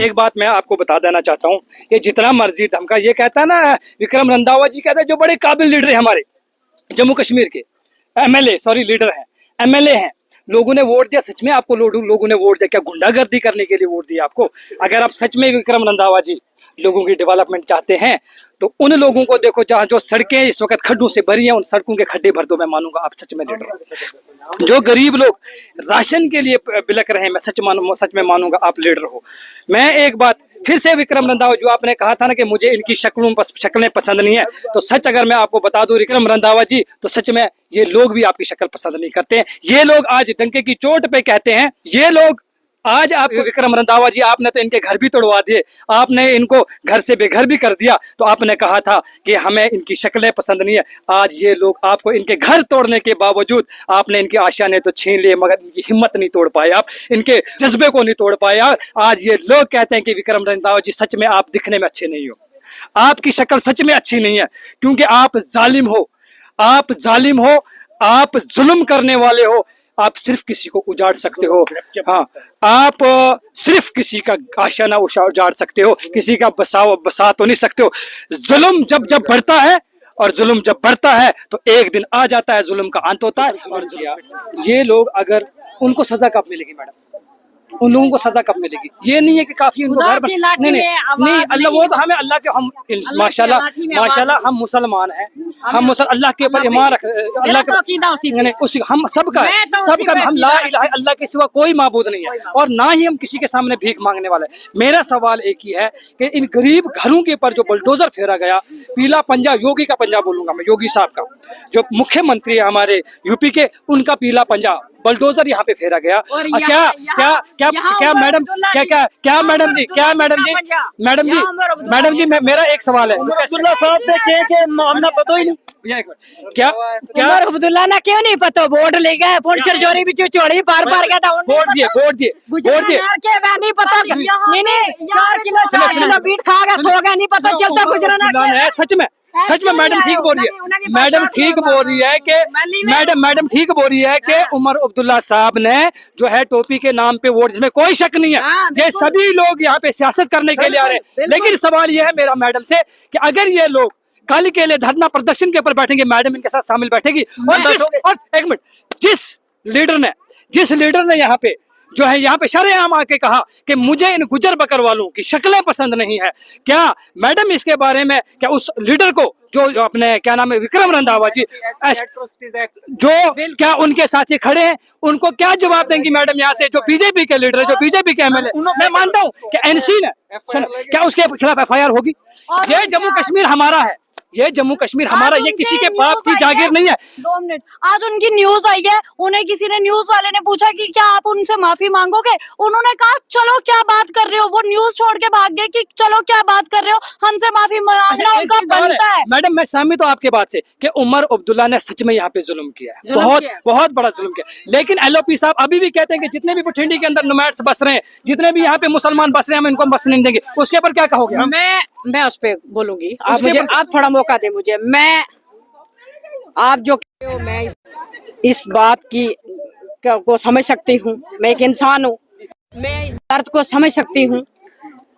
एक बात मैं आपको बता देना चाहता हूँ, ये जितना मर्जी धमका, ये कहता है ना विक्रम रंधावा जी, कहता है जो बड़े काबिल लीडर है हमारे जम्मू कश्मीर के, एमएलए सॉरी लीडर हैं, एमएलए हैं, लोगों ने वोट दिया। सच में आपको लोगों ने वोट दिया क्या गुंडागर्दी करने के लिए वोट दिया आपको? अगर आप सच में विक्रम रंधावा जी लोगों की डेवलपमेंट चाहते हैं तो उन लोगों को देखो जहाँ जो सड़कें इस वक्त खड्डों से भरी हैं, उन सड़कों के खड्डे भर दो, मैं मानूंगा आप सच में लीडर हो। जो गरीब लोग राशन के लिए बिलक रहे हैं, मैं सच में मानूंगा आप लीडर हो। मैं एक बात फिर से विक्रम रंधावा, जो आपने कहा था ना कि मुझे इनकी शक्लें पसंद नहीं है, तो सच अगर मैं आपको बता दूं विक्रम रंधावा जी, तो सच में ये लोग भी आपकी शक्ल पसंद नहीं करते हैं। ये लोग आज डंके की चोट पे कहते हैं, ये लोग आज आप विक्रम रंधावा जी, आपने तो इनके घर भी तोड़वा दिए, आपने इनको घर से बेघर भी कर दिया, तो आपने कहा था कि हमें इनकी शक्लें पसंद नहीं है। आज ये लोग आपको इनके घर तोड़ने के बावजूद आपने इनकी आशाएं तो छीन लिए, मगर इनकी हिम्मत नहीं तोड़ पाए, आप इनके जज्बे को नहीं तोड़ पाए। आज ये लोग कहते हैं कि विक्रम रंधावा जी सच में आप दिखने में अच्छे नहीं हो, आपकी शक्ल सच में अच्छी नहीं है, क्योंकि आप जालिम हो, आप जालिम हो, आप जुल्म करने वाले हो। आप सिर्फ किसी को उजाड़ सकते हो, हाँ, आप सिर्फ किसी का आशियाना उजाड़ सकते हो, किसी का बसा तो नहीं सकते हो। जुल्म जब बढ़ता है, और जुल्म जब बढ़ता है तो एक दिन आ जाता है, जुल्म का अंत होता है। और ये लोग अगर उनको सजा कब मिलेगी मैडम? उन लोगों को सजा कब मिलेगी? ये नहीं है कि काफी उनको घर नहीं अल्लाह, वो तो हमें अल्लाह के, हम माशाल्लाह हम मुसलमान हैं, हम अल्लाह के ऊपर ईमान रख, अल्लाह के उसी हम सबका हम ला इलाहा अल्लाह के सिवा कोई माबूद नहीं है, और ना ही हम किसी के सामने भीख मांगने वाले। मेरा सवाल एक ही है कि इन गरीब घरों के ऊपर जो बुलडोजर फेरा गया, पीला पंजा, योगी का पंजा बोलूंगा मैं, योगी साहब का, जो मुख्यमंत्री है हमारे यूपी के, उनका पीला पंजा बुलडोजर यहाँ पे फेरा गया। क्या क्या क्या क्या मैडम, क्या मैडम जी मेरा एक सवाल है, अब्दुल्ला साहब ने मामला पता ही नहीं, क्या अब्दुल्ला ना क्यों नहीं पता? वोट ले गए, वोट चोरी भी चोरी पार गया था, वोट दिए नहीं पता, नहीं 4 किलो बीट खा गया, सो गया, नहीं पता चलता गुजराना है। सच में मैडम ठीक बोल रही है, मैडम ठीक बोल रही है कि मैडम ठीक बोल रही है कि उमर अब्दुल्ला साहब ने जो है टोपी के नाम पे वोट, जिसमें कोई शक नहीं है, ये सभी लोग यहाँ पे सियासत करने के लिए आ रहे हैं। लेकिन सवाल ये है मेरा मैडम से कि अगर ये लोग कल के लिए धरना प्रदर्शन के ऊपर बैठेंगे, मैडम इनके साथ शामिल बैठेगी, और एक मिनट, जिस लीडर ने यहाँ पे जो है यहाँ पे शरेआम आके कहा कि मुझे इन गुजर बकर वालों की शक्लें पसंद नहीं है, क्या मैडम इसके बारे में क्या उस लीडर को, जो अपने क्या नाम है विक्रम रंधावा जी, जो क्या उनके साथ ये खड़े हैं, उनको क्या जवाब देंगी मैडम यहाँ से, जो बीजेपी के लीडर है, जो बीजेपी के एमएलए? मैं मानता हूँ कि एनसी ने, क्या उसके खिलाफ एफआईआर होगी? ये जम्मू कश्मीर हमारा है, ये जम्मू कश्मीर हमारा, ये किसी के बाप की जागीर नहीं है। 2 मिनट, आज उनकी न्यूज आई है, उन्हें किसी ने, न्यूज वाले ने पूछा कि क्या आप उनसे माफी मांगोगे? उन्होंने कहा चलो क्या बात कर रहे हो, वो न्यूज छोड़ के भाग गए कि चलो क्या बात कर रहे हो, हमसे माफी मांगना उनका बनता है। मैडम मैं सहमत हूँ आपके बात से कि उमर अब्दुल्ला ने सच में यहाँ पे जुल्म किया है, बहुत बड़ा जुल्म किया, लेकिन एलओपी साहब अभी भी कहते हैं कि जितने भी बठिंडी के अंदर नोमैड्स बस रहे हैं, जितने भी यहाँ पे मुसलमान बस रहे हैं, हम इनको बस नहीं देंगे, उसके ऊपर क्या कहोगे? मैं उस पे बोलूंगी, आप थोड़ा मौका दे मुझे। मैं आप जो कहते हो, मैं इस बात की को समझ सकती हूँ, मैं एक इंसान हूँ, मैं इस दर्द को समझ सकती हूँ।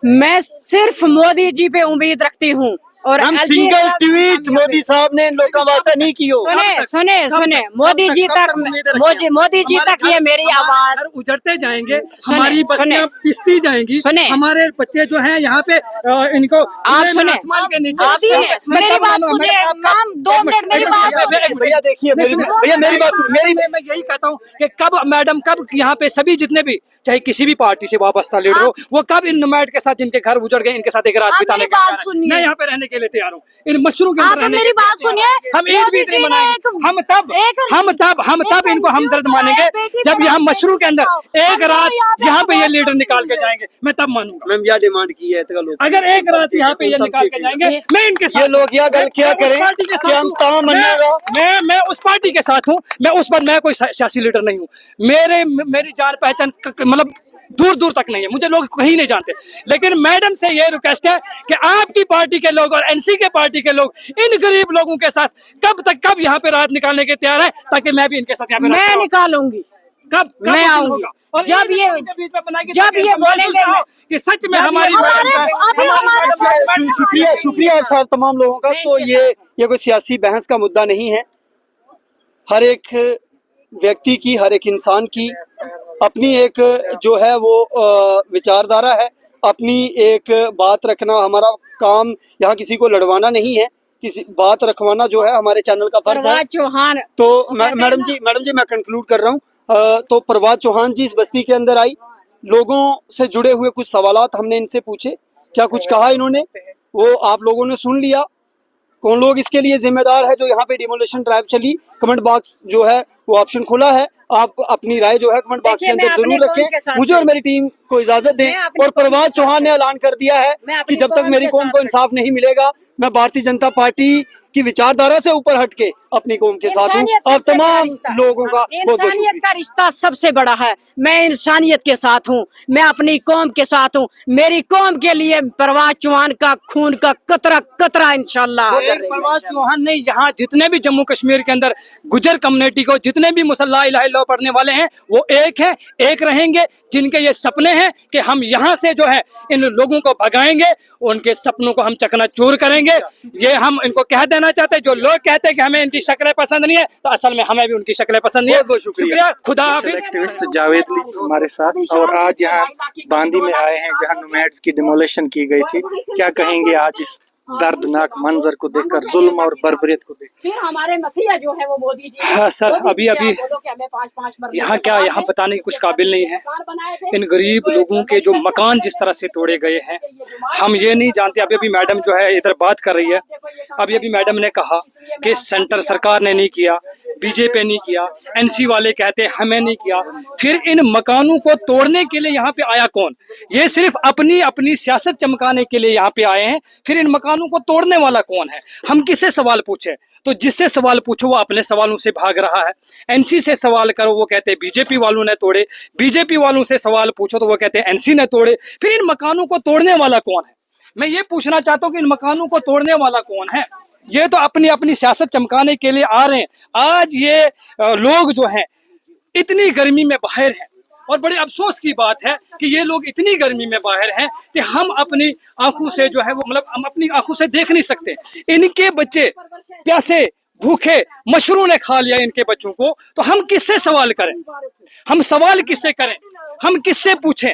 मैं सिर्फ मोदी जी पे उम्मीद रखती हूँ, और हम सिंगल ट्वीट मोदी साहब ने इन लोगों वास्ते नहीं की हो। सुने मोदी जी तक ये मेरी आवाज उजड़ते जाएंगे, हमारी बस्तियां पिसती जाएंगी, हमारे बच्चे जो हैं यहाँ पे इनको आप सुने, आसमान के नीचे। मेरी बात सुनिए मैम, 2 मिनट मेरी बात सुनिए। भैया देखिए, भैया मेरी बात, मैं यही कहता हूँ कि कब मैडम, कब यहाँ पे सभी जितने भी चाहे किसी भी पार्टी से वाबस्ता लीडर हो, वो कब इन नोमैड के साथ, जिनके घर उजड़ गए, इनके साथ एक रात बिताने के लिए मैं यहाँ पे रहने के लिए तैयार हूँ, इन मशरूम के अंदर रहने मेरी बात सुनिए। हम ईद भी नहीं मनाएंगे, हम तब इनको हमदर्द मानेंगे जब यहाँ मशरूम के अंदर एक रात यहाँ पे ये लीडर निकाल के जाएंगे, मैं तब मानूंगा। मैम यह डिमांड की है, अगर एक रात यहाँ पे ये निकाल के जाएंगे, मैं इनके साथ, लोग यह गल क्या करें कि हम काम मैं उस पार्टी के साथ हूँ, मैं उस पर, मैं कोई सियासी लीडर नहीं हूँ, मेरी जान पहचान मतलब दूर तक नहीं है, मुझे लोग कहीं नहीं जानते, लेकिन मैडम से ये रिक्वेस्ट है कि आपकी पार्टी के लोग और एनसी के पार्टी के लोग इन गरीब लोगों के साथ कब यहाँ पे रात निकालने के तैयार है, ताकि मैं भी इनके साथ यहाँ पे मैं निकालूंगी, कब मैं आऊंगा, और जब ये बोलेंगे कि सच में हमारी शुक्रिया शुक्रिया सर तमाम लोगों का। तो ये कोई सियासी बहस का मुद्दा नहीं है। हर एक व्यक्ति की, हर एक इंसान की अपनी एक जो है वो विचारधारा है, अपनी एक बात रखना। हमारा काम यहाँ किसी को लड़वाना नहीं है, किसी बात रखवाना जो है हमारे चैनल का फर्ज है। चौहान तो मैडम जी मैं कंक्लूड कर रहा हूँ। तो प्रभात चौहान जी इस बस्ती के अंदर आई, लोगों से जुड़े हुए कुछ सवालात हमने इनसे पूछे, क्या कुछ कहा इन्होंने वो आप लोगों ने सुन लिया। कौन लोग इसके लिए जिम्मेदार है जो यहाँ पे डिमोलिशन ड्राइव चली, कमेंट बॉक्स जो है वो ऑप्शन खुला है, आप अपनी राय जो है कमेंट बॉक्स के अंदर जरूर रखें। मुझे और मेरी टीम को इजाजत दें। और प्रभात चौहान ने ऐलान कर दिया है कि जब तक मेरी कौम को इंसाफ नहीं मिलेगा मैं भारतीय जनता पार्टी की विचारधारा से ऊपर हटके अपनी कौम के साथ हूँ। आप तमाम लोगों का बहुत बहुत इंसानियत का रिश्ता सबसे बड़ा है। मैं इंसानियत के साथ हूँ, मैं अपनी कौम के साथ हूँ। मेरी कौम के लिए प्रभात चौहान का खून का कतरा कतरा इंशाल्लाह। प्रभात चौहान ने यहाँ जितने भी जम्मू कश्मीर के अंदर गुजर कम्युनिटी को, जितने भी मुसल्ला इलाहा इल्लल्लाह पढ़ने वाले हैं, वो एक है, एक रहेंगे। जिनके ये सपने हैं कि हम यहाँ से जो है इन लोगों को भगाएंगे, उनके सपनों को हम चकनाचूर करेंगे। ये हम इनको कह देना चाहते हैं। जो लोग कहते हैं कि हमें इनकी शक्लें पसंद नहीं है, तो असल में हमें भी उनकी शक्लें पसंद नहीं है। बहुत शुक्रिया, खुदा हाफिज। एक्टिविस्ट जावेद भी हमारे साथ, और आज यहाँ बांदी में आए हैं जहाँ नोमैड्स की डिमोलिशन की गई थी। क्या कहेंगे आज इस दर्दनाक मंजर को देखकर, जुल्म और बर्बरियत को देखकर? फिर हमारे मसीहा जो है वो मोदी जी। हाँ सर, अभी यहाँ क्या यहाँ बताने की कुछ काबिल नहीं है। इन गरीब लोगों के जो मकान जिस तरह से तोड़े गए हैं, हम ये नहीं जानते। अभी अभी मैडम जो है इधर बात कर रही है, अभी अभी मैडम ने कहा कि सेंटर सरकार ने नहीं किया, बीजेपी नहीं किया, एनसी वाले कहते हमें नहीं किया। फिर इन मकानों को तोड़ने के लिए यहाँ पे आया कौन? ये सिर्फ अपनी अपनी सियासत चमकाने के लिए यहाँ पे आए हैं। फिर इन मकानों को तोड़ने वाला कौन है? हम किससे सवाल पूछे? तो जिससे सवाल पूछो वो अपने सवालों से भाग रहा है। एनसी से सवाल करो, वो कहते हैं बीजेपी वालों ने तोड़े। बीजेपी वालों से सवाल पूछो तो वो कहते हैं एनसी ने तोड़े। फिर इन मकानों को तोड़ने वाला कौन है? मैं ये पूछना चाहता हूँ कि इन मकानों को तोड़ने वाला कौन है? ये तो अपनी अपनी सियासत चमकाने के लिए आ रहे हैं। आज ये लोग जो हैं इतनी गर्मी में बाहर हैं, और बड़े अफसोस की बात है कि ये लोग इतनी गर्मी में बाहर हैं कि हम अपनी आंखों से जो है वो हम अपनी आंखों से देख नहीं सकते। इनके बच्चे प्यासे भूखे, मशरूम ने खा लिया इनके बच्चों को, तो हम किससे सवाल करें? हम सवाल किससे करें? हम किससे पूछें?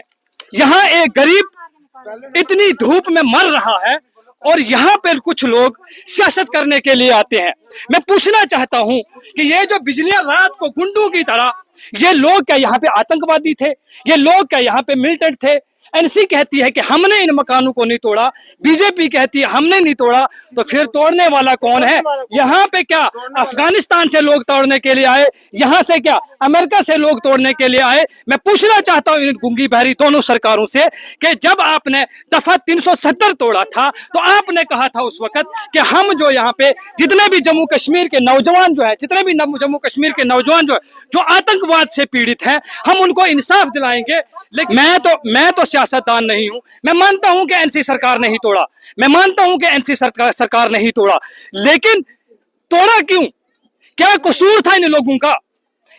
यहाँ एक गरीब इतनी धूप में मर रहा है और यहाँ पे कुछ लोग सियासत करने के लिए आते हैं। मैं पूछना चाहता हूँ कि ये जो बिजलियां रात को गुंडों की तरह, ये लोग क्या यहाँ पे आतंकवादी थे? ये लोग क्या यहाँ पे मिलिटेंट थे? एनसी कहती है कि हमने इन मकानों को नहीं तोड़ा, बीजेपी कहती है हमने नहीं तोड़ा, तो फिर तोड़ने वाला कौन है? यहाँ पे क्या अफगानिस्तान से लोग तोड़ने के लिए आए? यहाँ से क्या अमेरिका से लोग तोड़ने के लिए आए? मैं पूछना चाहता हूँ इन गुंगी बहरी दोनों सरकारों से कि जब आपने दफा 370 तोड़ा था तो आपने कहा था उस वक्त कि हम जो यहाँ पे जितने भी जम्मू कश्मीर के नौजवान जो है, जितने भी जम्मू कश्मीर के नौजवान जो आतंकवाद से पीड़ित हैं, हम उनको इंसाफ दिलाएंगे। लेकिन मैं तो सियासतदान नहीं हूं। मैं मानता हूं कि एनसी सरकार नहीं तोड़ा, मैं मानता हूं कि एनसी सरकार नहीं तोड़ा, लेकिन तोड़ा क्यों? क्या कसूर था इन लोगों का?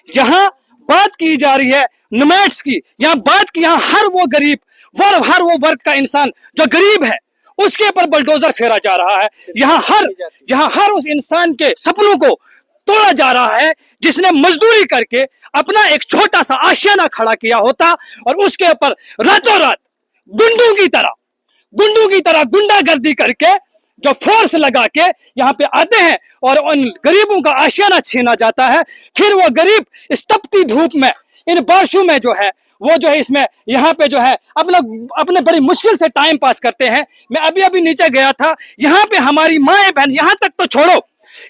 यहाँ बात की जा रही है नोमैड्स की, यहाँ बात की, यहाँ हर वो गरीब हर वो वर्ग का इंसान जो गरीब है उसके ऊपर बुलडोजर फेरा जा रहा है। यहाँ हर उस इंसान के सपनों को तोड़ा जा रहा है जिसने मजदूरी करके अपना एक छोटा सा आशियाना खड़ा किया होता, और उसके ऊपर रातों रात गुंडों की तरह गुंडागर्दी करके जो फोर्स लगा के यहाँ पे आते हैं और उन गरीबों का आशियाना छीना जाता है। फिर वो गरीब इस तपती धूप में, इन बारिशों में जो है वो जो है इसमें यहाँ पे जो है अपने बड़ी मुश्किल से टाइम पास करते हैं। मैं अभी अभी नीचे गया था, यहाँ पे हमारी माएं बहन, यहाँ तक तो छोड़ो,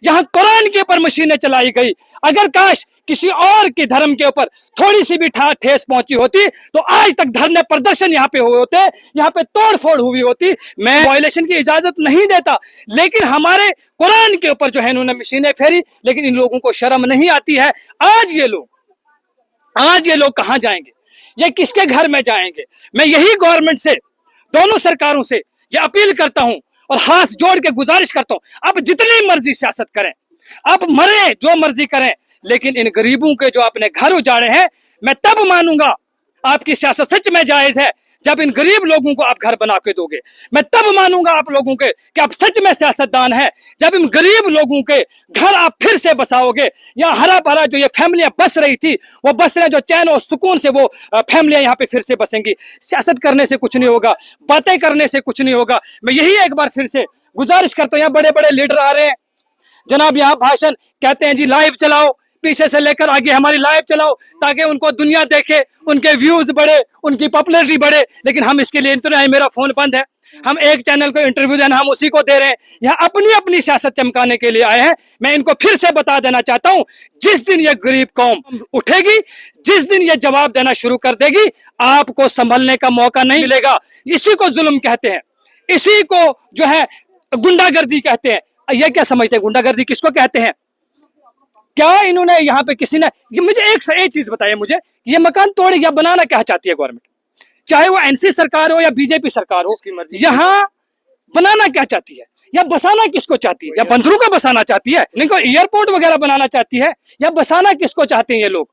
यहाँ कुरान के ऊपर मशीनें चलाई गई। अगर काश किसी और के धर्म के ऊपर थोड़ी सी भी ठेस पहुंची होती तो आज तक धरने प्रदर्शन यहाँ पे हुए होते, यहाँ पे तोड़ फोड़ हुई होती। मैं वायलेशन की इजाजत नहीं देता, लेकिन हमारे कुरान के ऊपर जो है इन्होंने मशीनें फेरी, लेकिन इन लोगों को शर्म नहीं आती है। आज ये लोग कहाँ जाएंगे? ये किसके घर में जाएंगे? मैं यही गवर्नमेंट से, दोनों सरकारों से ये अपील करता हूं और हाथ जोड़ के गुजारिश करता हूं, अब जितनी मर्जी सियासत करें, अब मरे जो मर्जी करें, लेकिन इन गरीबों के जो अपने घर उजाड़े हैं, मैं तब मानूंगा आपकी सियासत सच में जायज है जब इन गरीब लोगों को आप घर बना के दोगे। मैं तब मानूंगा आप लोगों के कि आप सच में सियासतदान हैं जब इन गरीब लोगों के घर आप फिर से बसाओगे। यहाँ हरा भरा जो ये फैमिलियां बस रही थी वो बस रहे, जो चैन और सुकून से वो फैमिलियां यहाँ पे फिर से बसेंगी। सियासत करने से कुछ नहीं होगा, बातें करने से कुछ नहीं होगा। मैं यही एक बार फिर से गुजारिश करता हूँ, यहाँ बड़े बड़े लीडर आ रहे हैं जनाब, यहाँ भाषण कहते हैं जी लाइव चलाओ, पीछे से लेकर आगे हमारी लाइव चलाओ ताकि उनको दुनिया देखे, उनके व्यूज बढ़े, उनकी पॉपुलैरिटी बढ़े। लेकिन हम इसके लिए इंटरव्यू, मेरा फोन बंद है, हम एक चैनल को इंटरव्यू देना हम उसी को दे रहे हैं। यहाँ अपनी अपनी सियासत चमकाने के लिए आए हैं। मैं इनको फिर से बता देना चाहता हूँ, जिस दिन ये गरीब कौम उठेगी, जिस दिन ये जवाब देना शुरू कर देगी, आपको संभलने का मौका नहीं मिलेगा। इसी को जुल्म कहते हैं, इसी को जो है गुंडागर्दी कहते हैं। ये क्या समझते हैं गुंडागर्दी किसको कहते हैं? क्या इन्होंने यहाँ पे किसी ने, ये मुझे एक चीज बताइए मुझे, ये मकान तोड़ या बनाना क्या चाहती है गवर्नमेंट, चाहे वो एनसी सरकार हो या बीजेपी सरकार हो, यहाँ बनाना क्या चाहती है या बसाना किसको चाहती है? या बंदरों को बसाना चाहती है? इनको एयरपोर्ट वगैरह बनाना चाहती है या बसाना किसको चाहते हैं ये लोग?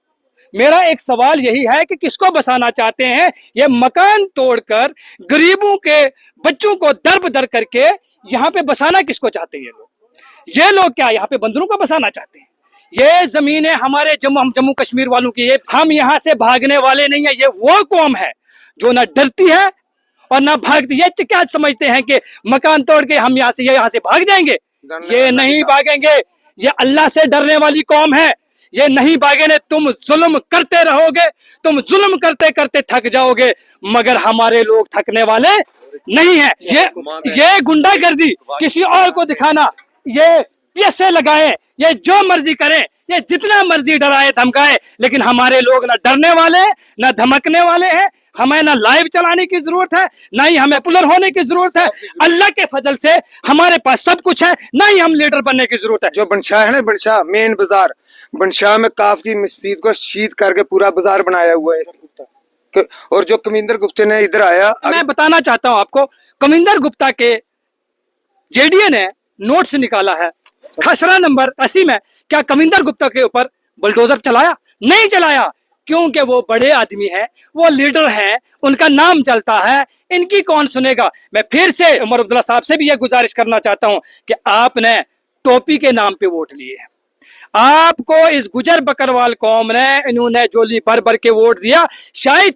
मेरा एक सवाल यही है कि किसको बसाना चाहते हैं? ये मकान तोड़कर गरीबों के बच्चों को दर बदर करके यहाँ पे बसाना किसको चाहते हैं ये लोग? ये लोग क्या यहाँ पे बंदरों को बसाना चाहते हैं? ये जमीनें हमारे जम्मू कश्मीर वालों की, ये हम यहाँ से भागने वाले नहीं है। ये वो कौम है जो ना डरती है और ना भागती। ये क्या समझते हैं कि मकान तोड़ के हम यहाँ से भाग जाएंगे? ये नहीं भागेंगे। ये अल्लाह से डरने वाली कौम है, ये नहीं भागेंगे। तुम जुल्म करते रहोगे, तुम जुल्म करते करते थक जाओगे, मगर हमारे लोग थकने वाले नहीं है। ये गुंडागर्दी किसी और को दिखाना, ये पैसे लगाए, ये जो मर्जी करें, ये जितना मर्जी डराए धमकाए, लेकिन हमारे लोग ना डरने वाले ना धमकने वाले हैं। हमें ना लाइव चलाने की जरूरत है, ना ही हमें पॉपुलर होने की जरूरत है। अल्लाह के फजल से हमारे पास सब कुछ है, ना ही हम लीडर बनने की जरूरत है। जो बनशाह है ना, बनशाह मेन बाजार, बनशाह में काफ की मस्जिद को शहीद करके पूरा बाजार बनाया हुआ है। और जो कमिंदर गुप्ता ने इधर आया, मैं बताना चाहता हूं आपको, कमिंदर गुप्ता के जेडीए ने नोट्स निकाला है खसरा नंबर 80 में। क्या कमिंदर गुप्ता के ऊपर बुलडोजर चलाया? नहीं चलाया, क्योंकि वो बड़े आदमी हैं, वो लीडर हैं, उनका नाम चलता है, इनकी कौन सुनेगा। मैं फिर से उमर अब्दुल्ला साहब से भी यह गुजारिश करना चाहता हूं कि आपने टोपी के नाम पे वोट लिए हैं। आपको इस गुजर बकरवाल कौम ने, इन्होंने जोली भर भर के वोट दिया। शायद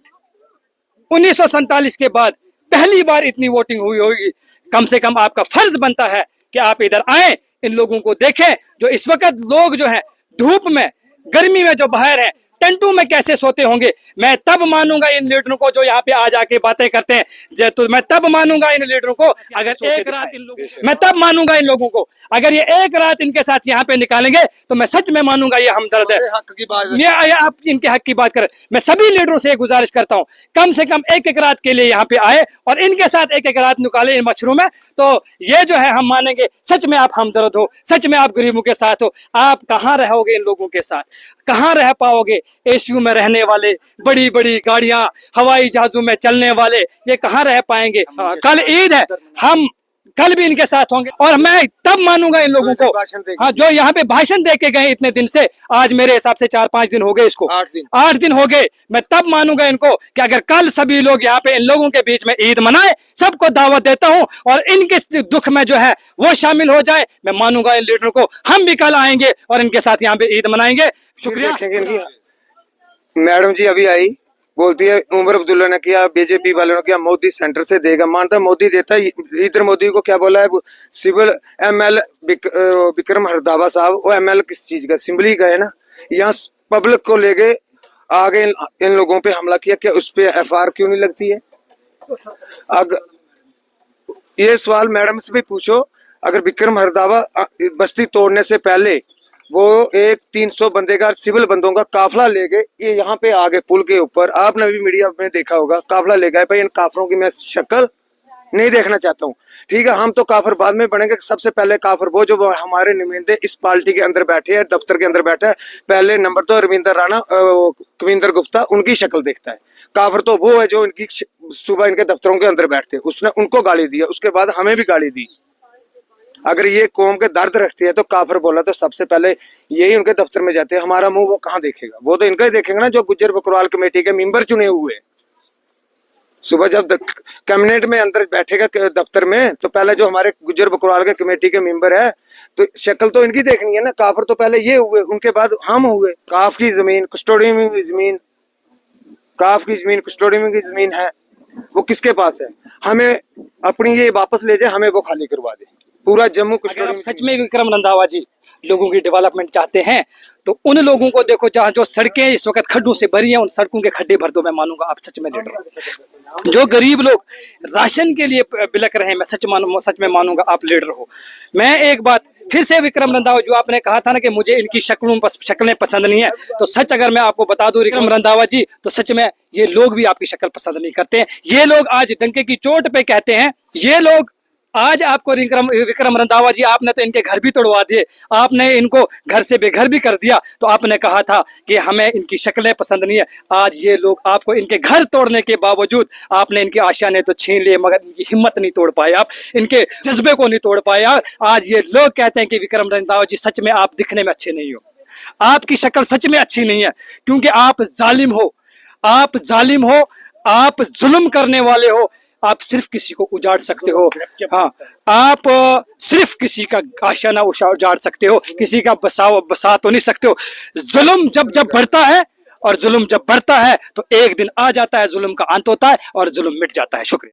1947 के बाद पहली बार इतनी वोटिंग हुई होगी। कम से कम आपका फर्ज बनता है कि आप इधर आए, इन लोगों को देखें जो इस वक्त लोग जो हैं धूप में, गर्मी में जो बाहर हैं, टेंटों में कैसे सोते होंगे। मैं तब मानूंगा इन लीडरों को जो यहाँ पे आ जाके बातें करते हैं। तो मैं तब मानूंगा इन लीडरों को अगर एक रात इन लोगों, मैं तब मानूंगा इन लोगों को अगर ये एक रात इनके साथ यहाँ पे निकालेंगे तो मैं सच में मानूंगा ये हमदर्द है। हक की बात, ये आप इनके हक की बात करें। मैं सभी लीडरों से गुजारिश करता हूँ कम से कम एक एक रात के लिए यहाँ पे आए और इनके साथ एक एक रात निकाले इन मच्छरों में, तो ये जो है हम मानेंगे सच में आप हमदर्द हो, सच में आप गरीबों के साथ हो। आप कहाँ रहोगे इन लोगों के साथ? कहाँ रह पाओगे? एसीयू में रहने वाले, बड़ी बड़ी गाड़ियां, हवाई जहाजों में चलने वाले, ये कहाँ रह पाएंगे? कल ईद है, हम कल भी इनके साथ होंगे और मैं तब मानूंगा इन लोगों को। हाँ, जो यहाँ पे भाषण दे के गए इतने दिन से, आज मेरे हिसाब से 4-5 दिन हो गए इसको, 8 दिन हो गए। मैं तब मानूंगा इनको कि अगर कल सभी लोग यहाँ पे इन लोगों के बीच में ईद मनाए, सबको दावत देता हूँ और इनके दुख में जो है वो शामिल हो जाए, मैं मानूंगा इन लीडरों को। हम भी कल आएंगे और इनके साथ यहाँ पे ईद मनाएंगे। शुक्रिया। मैडम जी अभी आई, बोलती है उमर अब्दुल्ला ने किया, बीजेपी वालों ने किया, मोदी सेंटर से देगा। मानता मोदी देता है। इधर मोदी को क्या बोला है, सिविल एमएल विक्रम हरदावा साहब, वो एमएल किस चीज का, सिंबली का है ना। यहाँ पब्लिक को ले गए, आगे इन लोगों पे हमला किया, क्या उस पे एफआईआर क्यों नहीं लगती है? ये सवाल मैडम से भी पूछो। अगर विक्रम हरदावा बस्ती तोड़ने से पहले वो एक 300 बंदे का, सिविल बंदों का काफिला ले गए, ये यहाँ पे आगे पुल के ऊपर, आपने भी मीडिया में देखा होगा, काफिला ले गए। भाई इन काफिरों की मैं शक्ल नहीं देखना चाहता हूँ, ठीक है। हम तो काफिर बाद में बनेंगे, सबसे पहले काफिर वो जो हमारे नुमाइंदे इस पार्टी के अंदर बैठे हैं, दफ्तर के अंदर बैठे हैं। पहले नंबर तो रविंदर राणा, कविंदर गुप्ता, उनकी शक्ल देखता है। काफिर तो वो है जो इनकी सुबह इनके दफ्तरों के अंदर बैठते हैं। उसने उनको गाली दिया, उसके बाद हमें भी गाली दी। अगर ये कौम के दर्द रखती है तो काफिर बोला तो सबसे पहले यही उनके दफ्तर में जाते हैं। हमारा मुंह वो कहाँ देखेगा? वो तो इनका ही देखेंगे ना जो गुज्जर बकरवाल कमेटी के मेंबर चुने हुए। सुबह जब कैबिनेट में अंदर बैठेगा दफ्तर में तो पहले जो हमारे गुज्जर बकरवाल के कमेटी के मेंबर है तो शक्ल तो इनकी देखनी है ना। काफिर तो पहले ये हुए, उनके बाद हम हुए। काफ की जमीन, कस्टोडियन की जमीन, काफ की जमीन, कस्टोडियन की जमीन है, वो किसके पास है? हमें अपनी ये वापस ले जाए, हमें वो खाली करवा दे पूरा जम्मू अगर कश्मीर। आप सच में विक्रम रंधावा जी लोगों की डेवलपमेंट चाहते हैं तो उन लोगों को देखो जहाँ जो सड़कें इस वक्त खड्डों से भरी हैं, उन सड़कों के खड्डे भर दो। मैं मानूंगा आप सच में लीडर हो। जो गरीब लोग राशन के लिए बिलक रहे हैं, मैं सच में मानूंगा आप लीडर हो। मैं एक बात फिर से विक्रम रंधावा, जो आपने कहा था ना कि मुझे इनकी शक्लें पसंद नहीं है, तो सच अगर मैं आपको बता दूं विक्रम रंधावा जी, तो सच में ये लोग भी आपकी शक्ल पसंद नहीं करते हैं। ये लोग आज डंके की चोट पे कहते हैं, ये लोग आज आपको विक्रम रंधावा जी, आपने तो इनके घर भी तोड़वा दिए, आपने इनको घर से बेघर भी कर दिया। तो आपने कहा था कि हमें इनकी शक्लें पसंद नहीं है। आज ये लोग आपको इनके घर तोड़ने के बावजूद आपने इनकी आशाएं तो छीन लिए, मगर इनकी हिम्मत नहीं तोड़ पाए, आप इनके जज्बे को नहीं तोड़ पाए। आज ये लोग कहते हैं कि विक्रम रंधावा जी सच में आप दिखने में अच्छे नहीं हो, आपकी शक्ल सच में अच्छी नहीं है, क्योंकि आप जालिम हो, आप जालिम हो, आप जुल्म करने वाले हो। आप सिर्फ किसी को उजाड़ सकते हो, हाँ, आप सिर्फ किसी का आशियाना उजाड़ सकते हो, किसी का बसा तो नहीं सकते हो। जुल्म जब बढ़ता है और जुल्म जब बढ़ता है तो एक दिन आ जाता है, जुल्म का अंत होता है और जुल्म मिट जाता है। शुक्रिया।